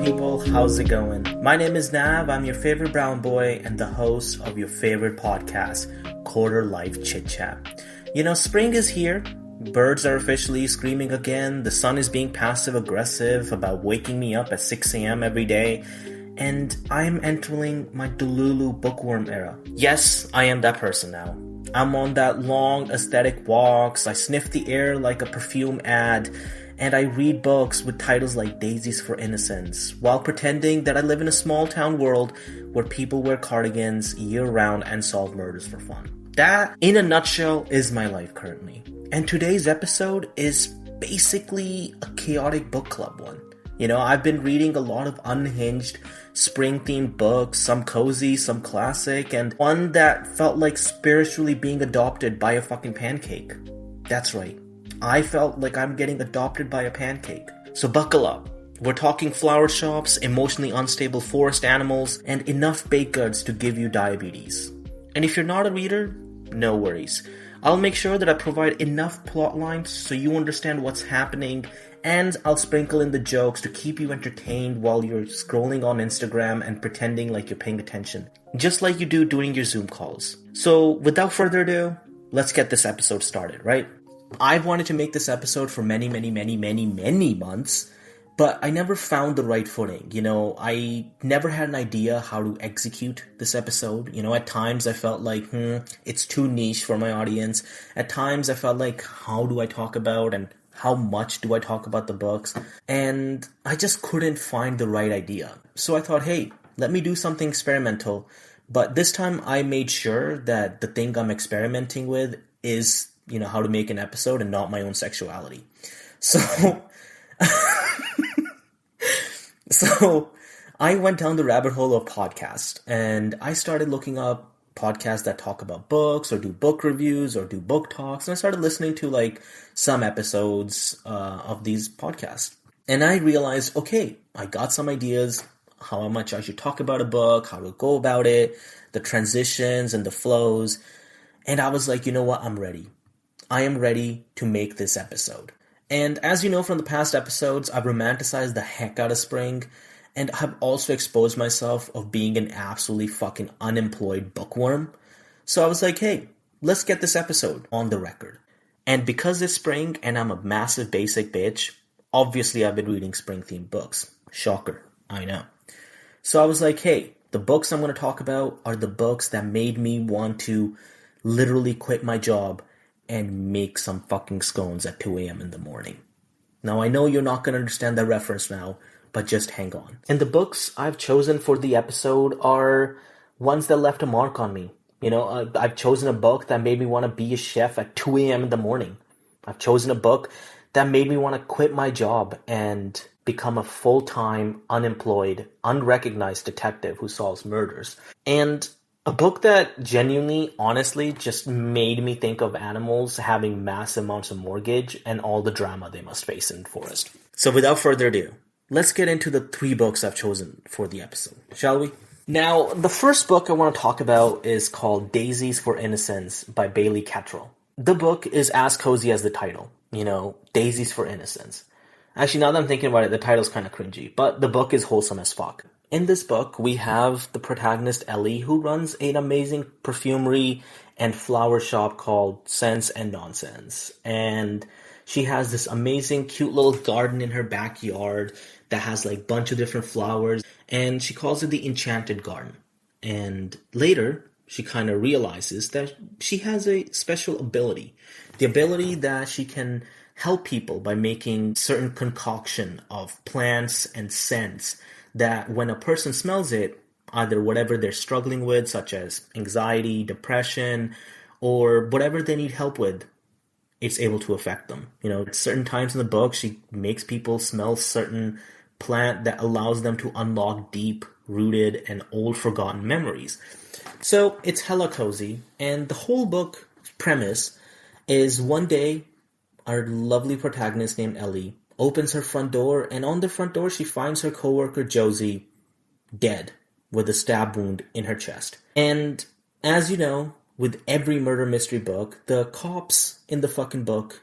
people? How's it going? My name is Nav. I'm your favorite brown boy and the host of your favorite podcast, Quarter Life Chit Chat. You know, spring is here. Birds are officially screaming again. The sun is being passive aggressive about waking me up at 6 a.m. every day. And I'm entering my Delulu bookworm era. Yes, I am that person now. I'm on that long aesthetic walks. I sniff the air like a perfume ad. And I read books with titles like Daisies for Innocence, while pretending that I live in a small town world where people wear cardigans year-round and solve murders for fun. That, in a nutshell, is my life currently. And today's episode is basically a chaotic book club one. You know, I've been reading a lot of unhinged, spring-themed books, some cozy, some classic, and one that felt like spiritually being adopted by a fucking pancake. That's right. I felt like I'm getting adopted by a pancake. So buckle up. We're talking flower shops, emotionally unstable forest animals, and enough baked goods to give you diabetes. And if you're not a reader, no worries. I'll make sure that I provide enough plot lines so you understand what's happening, and I'll sprinkle in the jokes to keep you entertained while you're scrolling on Instagram and pretending like you're paying attention. Just like you do during your Zoom calls. So without further ado, let's get this episode started, right? I've wanted to make this episode for many months, but I never found the right footing. You know, I never had an idea how to execute this episode. You know, at times I felt like, it's too niche for my audience. At times I felt like, how do I talk about and how much do I talk about the books? And I just couldn't find the right idea. So I thought, hey, let me do something experimental. But this time I made sure that the thing I'm experimenting with is, you know, how to make an episode and not my own sexuality. So, so I went down the rabbit hole of podcasts and I started looking up podcasts that talk about books or do book reviews or do book talks. And I started listening to like some episodes of these podcasts. And I realized, okay, I got some ideas how much I should talk about a book, how to go about it, the transitions and the flows. And I was like, you know what? I'm ready. I am ready to make this episode. And as you know from the past episodes, I've romanticized the heck out of spring, and I've also exposed myself of being an absolutely fucking unemployed bookworm. So I was like, hey, let's get this episode on the record. And because it's spring and I'm a massive basic bitch, obviously I've been reading spring-themed books. Shocker, I know. So I was like, hey, the books I'm going to talk about are the books that made me want to literally quit my job and make some fucking scones at 2 a.m. in the morning. Now, I know you're not going to understand that reference now, but just hang on. And the books I've chosen for the episode are ones that left a mark on me. You know, I've chosen a book that made me want to be a chef at 2 a.m. in the morning. I've chosen a book that made me want to quit my job and become a full-time, unemployed, unrecognized detective who solves murders. And a book that genuinely, honestly, just made me think of animals having massive amounts of mortgage and all the drama they must face in the forest. So without further ado, let's get into the 3 books I've chosen for the episode, shall we? Now, the first book I want to talk about is called Daisies for Innocence by Bailey Cattrall. The book is as cozy as the title, you know, Daisies for Innocence. Actually, now that I'm thinking about it, the title's kind of cringy, but the book is wholesome as fuck. In this book, we have the protagonist Ellie, who runs an amazing perfumery and flower shop called Sense and Nonsense. And she has this amazing, cute little garden in her backyard that has like a bunch of different flowers. And she calls it the Enchanted Garden. And later, she kind of realizes that she has a special ability. The ability that she can help people by making certain concoction of plants and scents that when a person smells it, either whatever they're struggling with, such as anxiety, depression, or whatever they need help with, it's able to affect them. You know, at certain times in the book, she makes people smell certain plant that allows them to unlock deep-rooted and old-forgotten memories. So it's hella cozy, and the whole book premise is one day, our lovely protagonist named Ellie opens her front door, and on the front door she finds her coworker Josie dead with a stab wound in her chest. And as you know, with every murder mystery book, the cops in the fucking book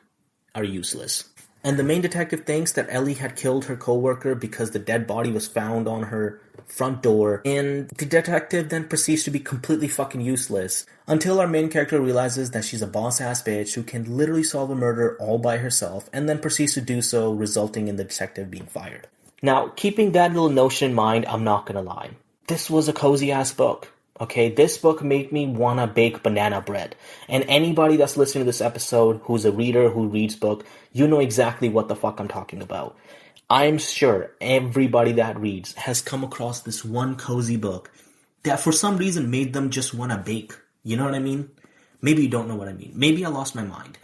are useless. And the main detective thinks that Ellie had killed her coworker because the dead body was found on her front door. And the detective then proceeds to be completely fucking useless until our main character realizes that she's a boss-ass bitch who can literally solve a murder all by herself and then proceeds to do so, resulting in the detective being fired. Now, keeping that little notion in mind, I'm not gonna lie. This was a cozy-ass book. Okay, this book made me wanna bake banana bread. And anybody that's listening to this episode who's a reader who reads book, you know exactly what the fuck I'm talking about. I'm sure everybody that reads has come across this one cozy book that for some reason made them just wanna bake. You know what I mean? Maybe you don't know what I mean. Maybe I lost my mind.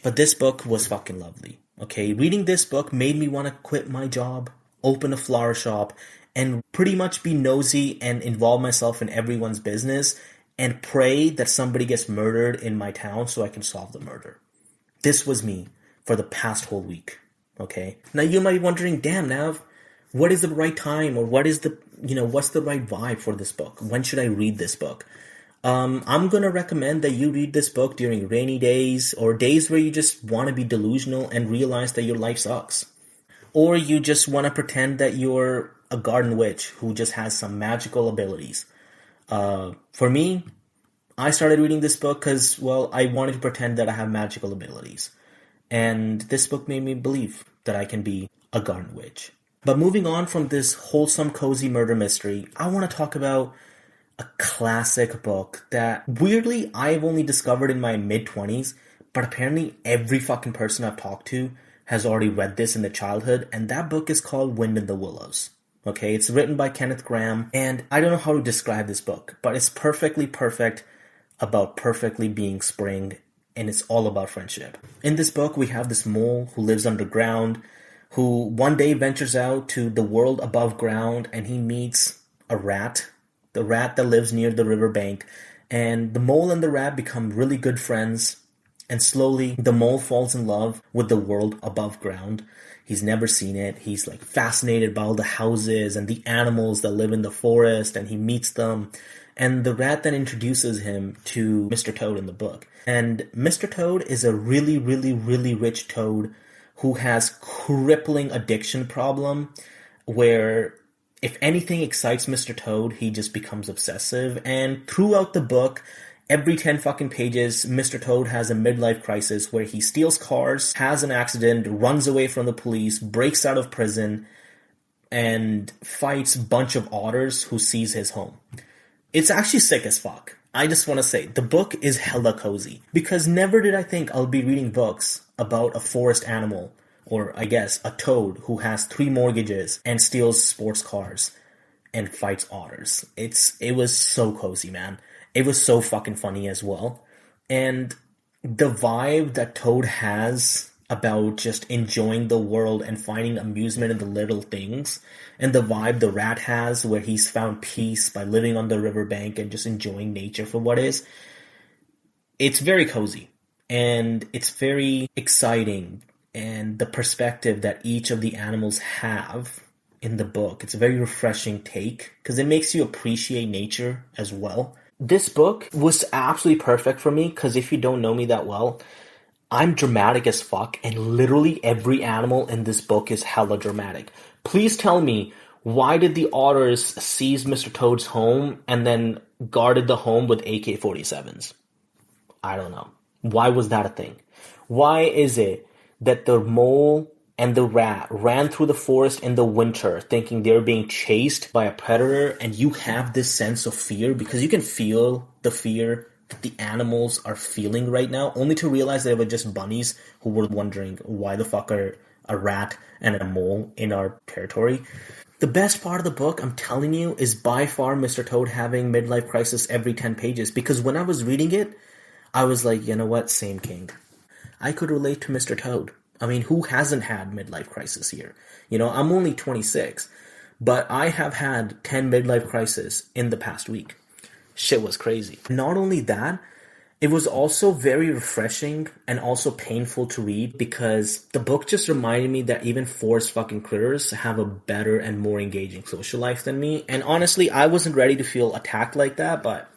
But this book was fucking lovely. Okay, reading this book made me wanna quit my job, open a flower shop, and pretty much be nosy and involve myself in everyone's business and pray that somebody gets murdered in my town so I can solve the murder. This was me for the past whole week. Okay? Now you might be wondering, damn, Nav, what is the right time or what's the right vibe for this book? When should I read this book? I'm gonna recommend that you read this book during rainy days or days where you just want to be delusional and realize that your life sucks. Or you just want to pretend that you're a garden witch who just has some magical abilities. For me, I started reading this book because, well, I wanted to pretend that I have magical abilities. And this book made me believe that I can be a garden witch. But moving on from this wholesome, cozy murder mystery, I want to talk about a classic book that, weirdly, I've only discovered in my mid-20s, but apparently every fucking person I've talked to has already read this in their childhood, and that book is called Wind in the Willows. Okay, it's written by Kenneth Grahame, and I don't know how to describe this book, but it's perfectly perfect about perfectly being spring, and it's all about friendship. In this book, we have this mole who lives underground, who one day ventures out to the world above ground, and he meets a rat, the rat that lives near the riverbank, and the mole and the rat become really good friends. And slowly, the mole falls in love with the world above ground. He's never seen it. He's like fascinated by all the houses and the animals that live in the forest, and he meets them. And the rat then introduces him to Mr. Toad in the book. And Mr. Toad is a really, really, really rich toad who has crippling addiction problem where if anything excites Mr. Toad, he just becomes obsessive. And throughout the book, every 10 fucking pages, Mr. Toad has a midlife crisis where he steals cars, has an accident, runs away from the police, breaks out of prison, and fights a bunch of otters who seize his home. It's actually sick as fuck. I just want to say, the book is hella cozy. Because never did I think I'll be reading books about a forest animal, or I guess a toad who has 3 mortgages and steals sports cars and fights otters. It was so cozy, man. It was so fucking funny as well. And the vibe that Toad has about just enjoying the world and finding amusement in the little things, and the vibe the rat has where he's found peace by living on the riverbank and just enjoying nature for what is, it's very cozy. And it's very exciting. And the perspective that each of the animals have in the book, it's a very refreshing take because it makes you appreciate nature as well. This book was absolutely perfect for me because if you don't know me that well, I'm dramatic as fuck and literally every animal in this book is hella dramatic. Please tell me, why did the otters seize Mr. Toad's home and then guarded the home with AK-47s? I don't know. Why was that a thing? Why is it that the mole and the rat ran through the forest in the winter thinking they're being chased by a predator, and you have this sense of fear because you can feel the fear that the animals are feeling right now, only to realize they were just bunnies who were wondering why the fuck are a rat and a mole in our territory. The best part of the book, I'm telling you, is by far Mr. Toad having midlife crisis every 10 pages, because when I was reading it, I was like, you know what, same king. I could relate to Mr. Toad. I mean, who hasn't had midlife crisis here? You know, I'm only 26, but I have had 10 midlife crises in the past week. Shit was crazy. Not only that, it was also very refreshing and also painful to read because the book just reminded me that even forest fucking critters have a better and more engaging social life than me. And honestly, I wasn't ready to feel attacked like that, but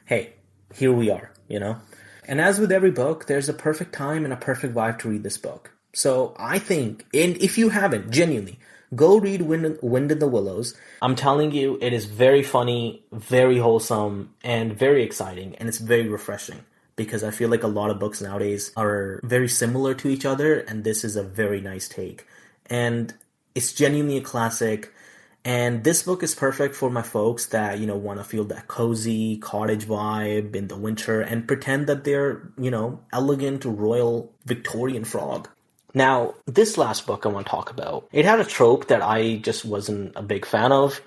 hey, here we are, you know? And as with every book, there's a perfect time and a perfect vibe to read this book. So I think, and if you haven't, genuinely, go read Wind in the Willows. I'm telling you, it is very funny, very wholesome, and very exciting, and it's very refreshing. Because I feel like a lot of books nowadays are very similar to each other, and this is a very nice take. And it's genuinely a classic. And this book is perfect for my folks that, want to feel that cozy cottage vibe in the winter and pretend that they're, elegant royal Victorian frog. Now, this last book I want to talk about, it had a trope that I just wasn't a big fan of.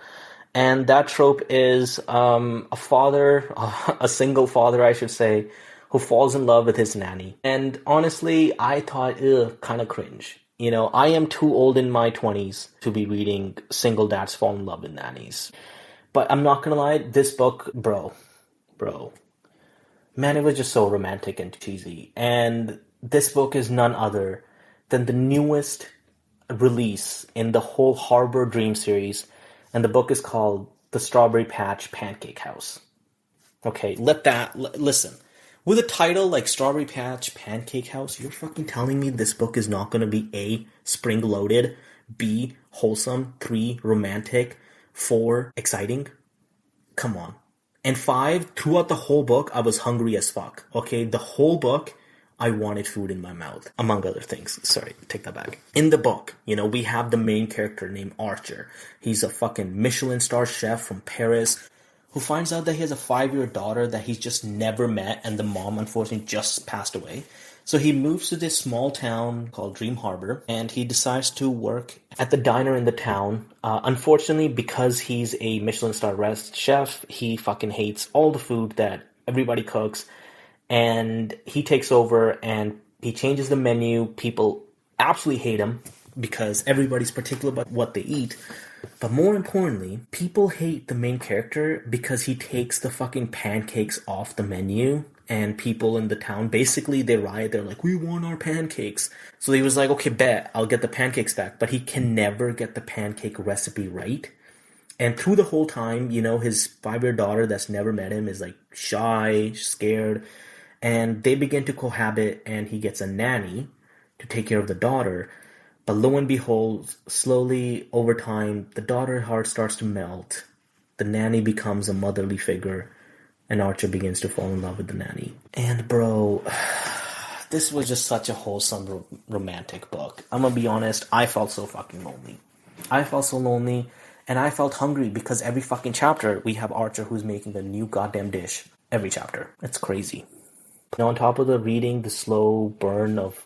And that trope is a father, a single father, I should say, who falls in love with his nanny. And honestly, I thought, kind of cringe. I am too old in my 20s to be reading single dads fall in love with nannies. But I'm not gonna lie, this book, bro, man, it was just so romantic and cheesy. And this book is none other than the newest release in the whole Harbor Dream series. And the book is called The Strawberry Patch Pancake House. Okay, listen. With a title like Strawberry Patch Pancake House, you're fucking telling me this book is not going to be A, spring-loaded, B, wholesome, 3, romantic, 4, exciting? Come on. And 5, throughout the whole book, I was hungry as fuck. Okay, the whole book, I wanted food in my mouth, among other things. Sorry, take that back. In the book, we have the main character named Archer. He's a fucking Michelin star chef from Paris who finds out that he has a 5-year daughter that he's just never met, and the mom, unfortunately, just passed away. So he moves to this small town called Dream Harbor, and he decides to work at the diner in the town. Unfortunately, because he's a Michelin star chef, he fucking hates all the food that everybody cooks, and he takes over and he changes the menu. People absolutely hate him because everybody's particular about what they eat. But more importantly, people hate the main character because he takes the fucking pancakes off the menu, and people in the town, basically, they riot. They're like, we want our pancakes. So he was like, okay, bet, I'll get the pancakes back. But he can never get the pancake recipe right. And through the whole time, his 5-year daughter that's never met him is like shy, scared. And they begin to cohabit, and he gets a nanny to take care of the daughter. But lo and behold, slowly, over time, the daughter's heart starts to melt. The nanny becomes a motherly figure, and Archer begins to fall in love with the nanny. And bro, this was just such a wholesome, romantic book. I'm gonna be honest, I felt so fucking lonely. I felt so lonely, and I felt hungry because every fucking chapter, we have Archer who's making a new goddamn dish. Every chapter. It's crazy. On top of the reading, the slow burn of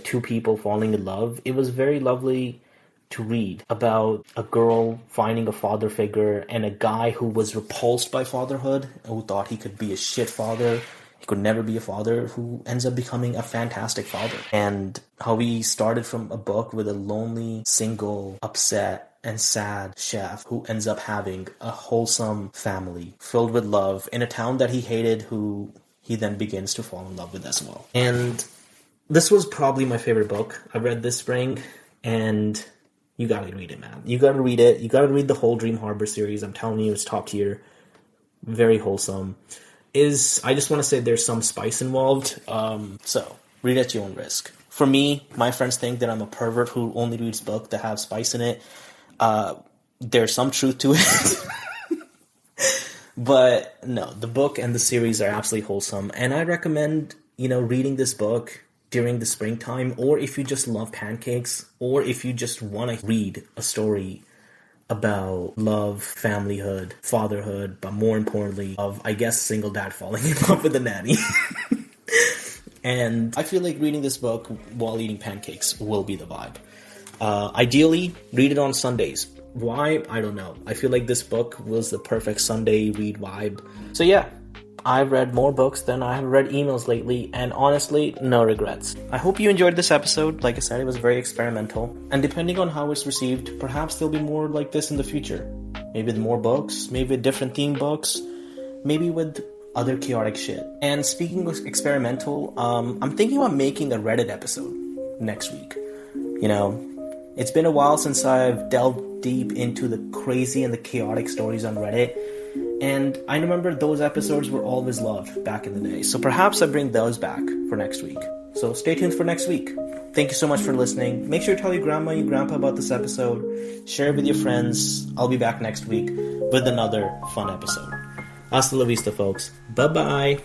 two people falling in love, it was very lovely to read about a girl finding a father figure and a guy who was repulsed by fatherhood, who thought he could be a shit father, he could never be a father, who ends up becoming a fantastic father. And how he started from a book with a lonely, single, upset, and sad chef who ends up having a wholesome family filled with love in a town that he hated, who he then begins to fall in love with as well. And this was probably my favorite book I read this spring, and you gotta read it, man. You gotta read it. You gotta read the whole Dream Harbor series. I'm telling you, it's top tier. Very wholesome. I just want to say there's some spice involved, so read at your own risk. For me, my friends think that I'm a pervert who only reads books that have spice in it. There's some truth to it. But no, the book and the series are absolutely wholesome, and I recommend, reading this book during the springtime, or if you just love pancakes, or if you just want to read a story about love, familyhood, fatherhood, but more importantly, of, I guess, single dad falling in love with a nanny. And I feel like reading this book while eating pancakes will be the vibe. Ideally, read it on Sundays. Why? I don't know. I feel like this book was the perfect Sunday read vibe. So yeah, I've read more books than I have read emails lately, and honestly, no regrets. I hope you enjoyed this episode. Like I said, it was very experimental, and depending on how it's received, perhaps there'll be more like this in the future. Maybe with more books, maybe with different theme books, maybe with other chaotic shit. And speaking of experimental, I'm thinking about making a Reddit episode next week. It's been a while since I've delved deep into the crazy and the chaotic stories on Reddit, and I remember those episodes were always loved back in the day. So perhaps I bring those back for next week. So stay tuned for next week. Thank you so much for listening. Make sure to tell your grandma and your grandpa about this episode. Share it with your friends. I'll be back next week with another fun episode. Hasta la vista, folks. Bye-bye.